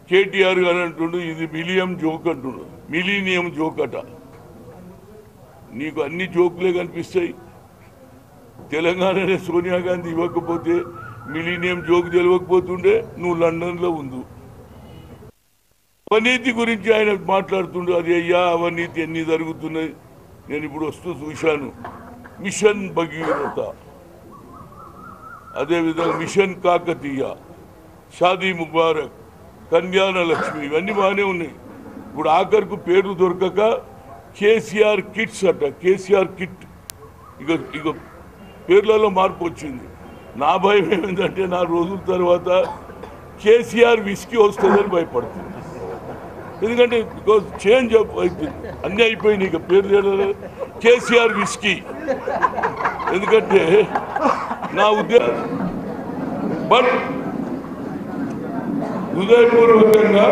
కేటీఆర్ గారు అంటుండు ఇది మిలియం జోక్ అంటుండు, మిలీనియం జోక్ అట. నీకు అన్ని జోకులే కనిపిస్తాయి. తెలంగాణనే సోనియా గాంధీ ఇవ్వకపోతే మిలీనియం జోక్ తెలియకపోతుండే నువ్వు లండన్లో ఉండు. అవినీతి గురించి ఆయన మాట్లాడుతుండు. అది అయ్యా అవినీతి ఎన్ని జరుగుతున్నాయి, నేను ఇప్పుడు వస్తూ చూశాను. మిషన్ భగీరథ, అదేవిధంగా మిషన్ కాకతీయ, షాదీ ముబారక్, కళ్యాణ లక్ష్మి, ఇవన్నీ బాగానే ఉన్నాయి. ఇప్పుడు ఆఖరికి పేరు దొరకక కేసీఆర్ కిట్స్ అట, కేసీఆర్ కిట్. ఇక పేర్లలో మార్పు వచ్చింది. నా భయం ఏమిటంటే 4 రోజుల తర్వాత కేసీఆర్ విస్కీ వస్తుందని భయపడుతుంది. ఎందుకంటే బికాజ్ చేంజ్ అవుతుంది, అన్నీ అయిపోయినాయి. ఇక పేరు కేసీఆర్ విస్కీ, ఎందుకంటే నా ఉద్దేశం. బట్ హృదయపూర్వకంగా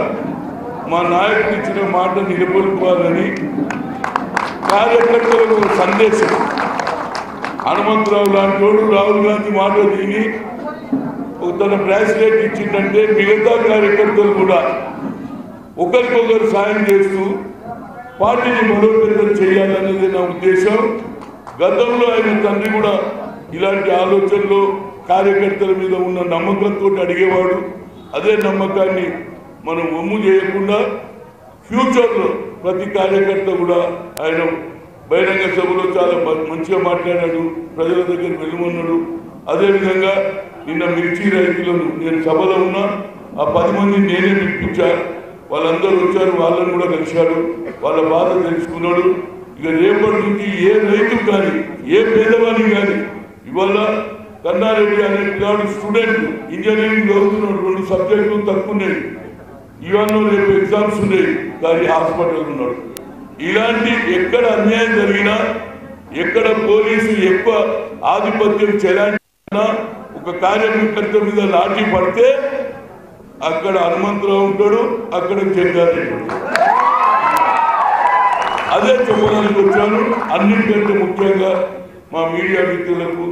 మా నాయకుడు ఇచ్చిన మాట నిలబడుకోవాలని కార్యకర్తలకు సందేశం. హనుమంతరావు లాంటి వాడు రాహుల్ గాంధీ మాట విని తన బ్రాస్లెట్ ఇచ్చిందంటే మిగతా కార్యకర్తలు కూడా ఒకరికొకరు సాయం చేస్తూ పార్టీని బలోపేతం చేయాలనేది నా ఉద్దేశం. గతంలో ఆయన తండ్రి కూడా ఇలాంటి ఆలోచనలు కార్యకర్తల మీద ఉన్న నమ్మకంతో అడిగేవాడు. అదే నమ్మకాన్ని మనం ఒమ్ము చేయకుండా ఫ్యూచర్లో ప్రతి కార్యకర్త కూడా ఆయన బహిరంగ సభలో చాలా మంచిగా మాట్లాడాడు, ప్రజల దగ్గర వెళ్ళమన్నాడు. అదేవిధంగా నిన్న మిర్చి రైతులను నేను సభలో ఉన్నా, ఆ 10 మందిని నేనే పిలిపించా. వాళ్ళందరూ వచ్చారు, వాళ్ళని కూడా కలిశాడు, వాళ్ళ బాధ తెలుసుకున్నాడు. ఇక రేపటి నుంచి ఏ రైతు కానీ ఏ పేదవాడిని కానీ, ఇవాళ కన్నారెడ్డి అనే పిల్లాడు స్టూడెంట్ ఇంజనీరింగ్ చదువుతున్నాడు, 2 సబ్జెక్టులు తక్కువ ఉన్నాయి, ఇవన్నీ రేపు ఎగ్జామ్స్ ఉన్నాయి, కానీ హాస్పిటల్ ఉన్నాడు. ఇలాంటి ఎక్కడ అన్యాయం జరిగినా, ఎక్కడ పోలీసు ఎక్కువ ఆధిపత్యం చెలాయినా, ఒక కార్యకర్త మీద లాఠీ పడితే అక్కడ హనుమంతరావు ఉంటాడు, అక్కడ జగ్గారెడ్డి ఉంటాడు. అదే చెప్పడానికి వచ్చాను. అన్నింటికంటే ముఖ్యంగా మా మీడియా మిత్రులకు